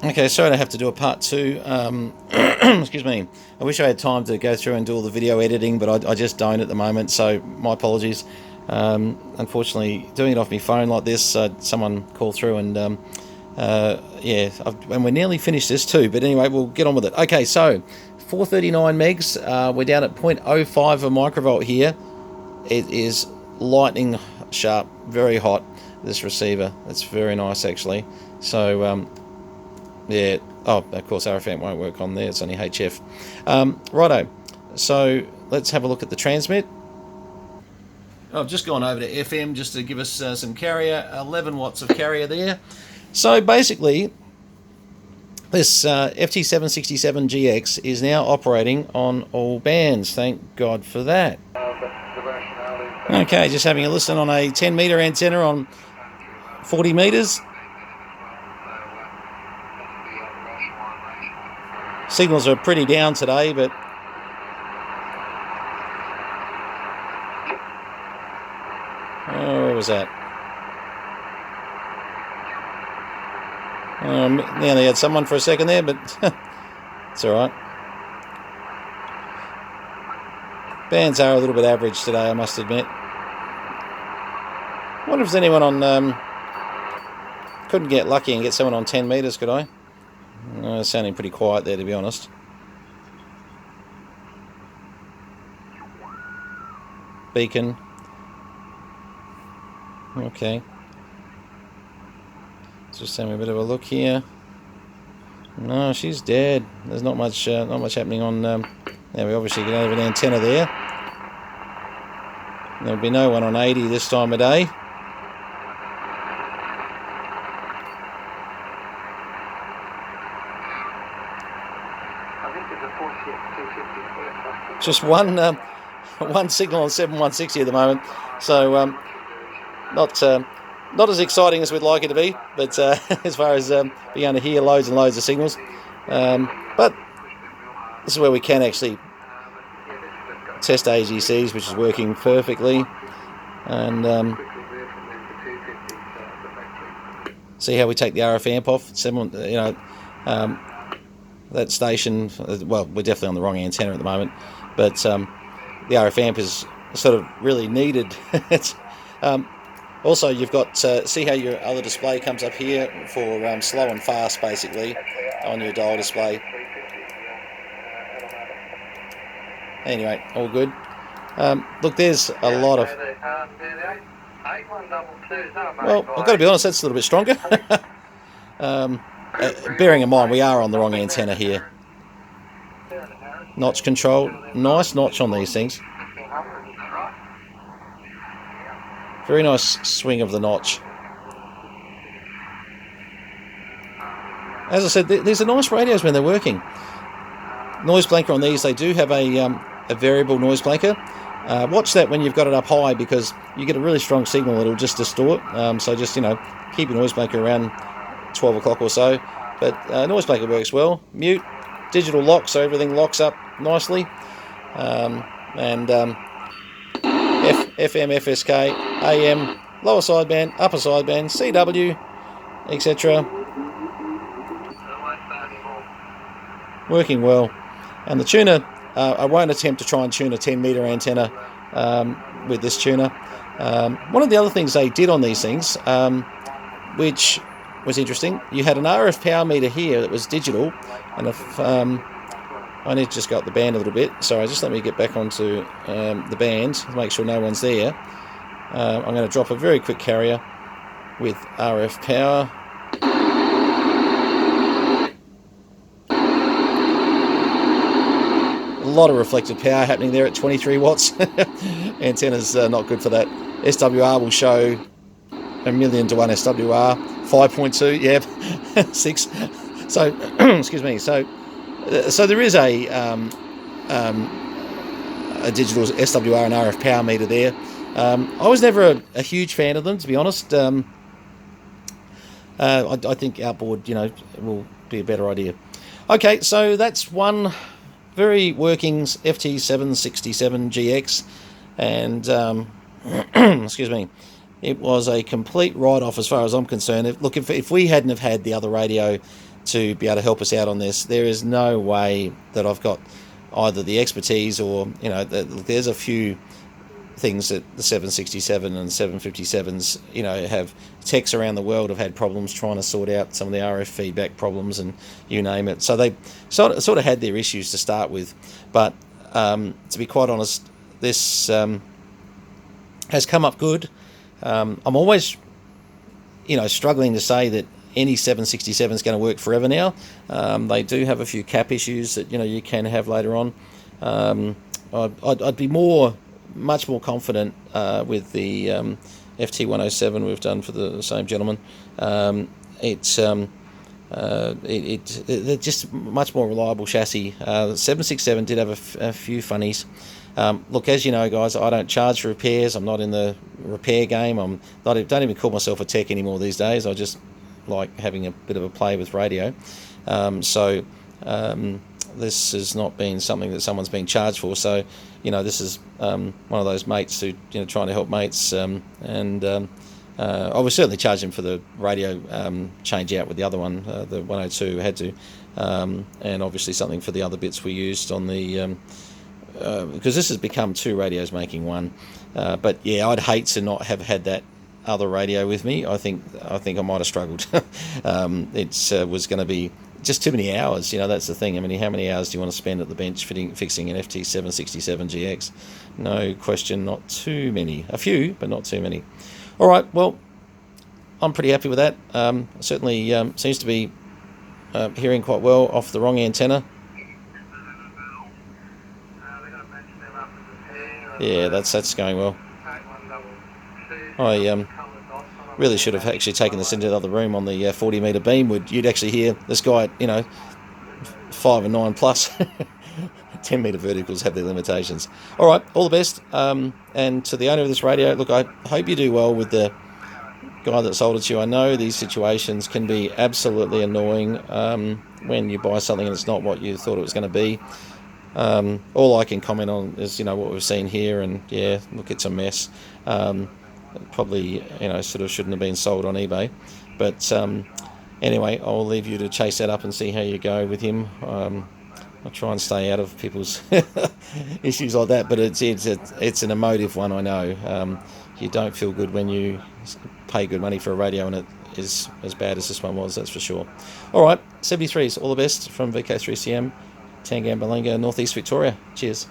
Okay, sorry to have to do a part 2. Excuse me. I wish I had time to go through and do all the video editing, but I just don't at the moment, so my apologies. Unfortunately, doing it off my phone like this, someone called through and yeah, and we're nearly finished this too, but anyway, we'll get on with it. Okay, so 439 megs, we're down at 0.05 of a microvolt here. It is lightning sharp, very hot, this receiver. It's very nice actually. So yeah, oh, of course RF amp won't work on there, it's only HF. Righto, so let's have a look at the transmit. I've just gone over to FM just to give us some carrier, 11 watts of carrier there. So basically, this FT767GX is now operating on all bands, thank God for that. Okay, just having a listen on a 10 metre antenna on 40 metres. Signals are pretty down today, but oh, where was that? Yeah, they had someone for a second there, but it's all right. Bands are a little bit average today, I must admit. I wonder if there's anyone on... couldn't get lucky and get someone on 10 metres, could I? It's sounding pretty quiet there, to be honest. Beacon. Okay. Just having a bit of a look here. No, she's dead. There's not much happening on. Yeah, we obviously get over an antenna there. There'll be no one on 80 this time of day. Just one signal on 7160 at the moment, so not as exciting as we'd like it to be, but as far as being able to hear loads and loads of signals, but this is where we can actually test AGCs, which is working perfectly, and see how we take the RF amp off. That station, well, we're definitely on the wrong antenna at the moment, but the RF amp is sort of really needed. It's, also, you've got, see how your other display comes up here for slow and fast, basically, on your dial display. Anyway, all good. Look, there's a lot of... Well, I've got to be honest, that's a little bit stronger. Bearing in mind we are on the wrong antenna here. Notch control, nice notch on these things. Very nice swing of the notch. As I said, these are nice radios when they're working. Noise blanker on these, they do have a variable noise blanker. Watch that when you've got it up high, because you get a really strong signal, it'll just distort. So just, keep your noise blanker around 12 o'clock or so, but noise blanker works well. Mute, digital lock, so everything locks up nicely, and FM, FSK, AM, lower sideband, upper sideband, CW, etc. Working well, and the tuner, I won't attempt to try and tune a 10 metre antenna with this tuner. One of the other things they did on these things, which was interesting, you had an RF power meter here that was digital, and if I need to just go up the band a little bit, sorry, just let me get back onto the band to make sure no one's there. I'm going to drop a very quick carrier with RF power. A lot of reflected power happening there at 23 watts. Antenna's not good for that. SWR will show 1,000,000 to 1 SWR, 5.2, yeah, 6. So, excuse me. So there is a digital SWR and RF power meter there. I was never a huge fan of them, to be honest. I think outboard, will be a better idea. Okay, so that's one very working FT767GX, and excuse me, it was a complete write-off as far as I'm concerned. If we hadn't have had the other radio, to be able to help us out on this. There is no way that I've got either the expertise or, there's a few things that the 767 and 757s, have techs around the world have had problems trying to sort out some of the RF feedback problems and you name it. So they sort of had their issues to start with. But to be quite honest, this has come up good. I'm always, struggling to say that any 767 is going to work forever now. They do have a few cap issues that, you can have later on. I'd be much more confident with the FT767 we've done for the same gentleman. They're just much more reliable chassis. The 767 did have a few funnies. Look, as you know, guys, I don't charge for repairs. I'm not in the repair game. Don't even call myself a tech anymore these days. I just like having a bit of a play with radio. This has not been something that someone's been charged for. So, this is one of those mates who, trying to help mates. I was certainly charging for the radio change out with the other one, the 102 had to. And obviously something for the other bits we used on the... because this has become two radios making one. But yeah, I'd hate to not have had that other radio with me. I think I might have struggled. It was going to be just too many hours. That's the thing. I mean, how many hours do you want to spend at the bench fixing an FT767GX? No question, not too many. A few, but not too many. All right, well, I'm pretty happy with that. Certainly seems to be hearing quite well off the wrong antenna. Yeah, that's going well. I really should have actually taken this into the other room on the 40 metre beam. You'd actually hear this guy at 5 and 9 plus. 10 metre verticals have their limitations. All right, all the best. And to the owner of this radio, look, I hope you do well with the guy that sold it to you. I know these situations can be absolutely annoying when you buy something and it's not what you thought it was going to be. All I can comment on is what we've seen here, and yeah, look, it's a mess. Probably sort of shouldn't have been sold on eBay, but anyway, I'll leave you to chase that up and see how you go with him. I'll try and stay out of people's issues like that, but it's an emotive one. I know you don't feel good when you pay good money for a radio and it is as bad as this one was, that's for sure. All right, 73s, all the best from VK3CM, Tangambalinga, Northeast Victoria. Cheers.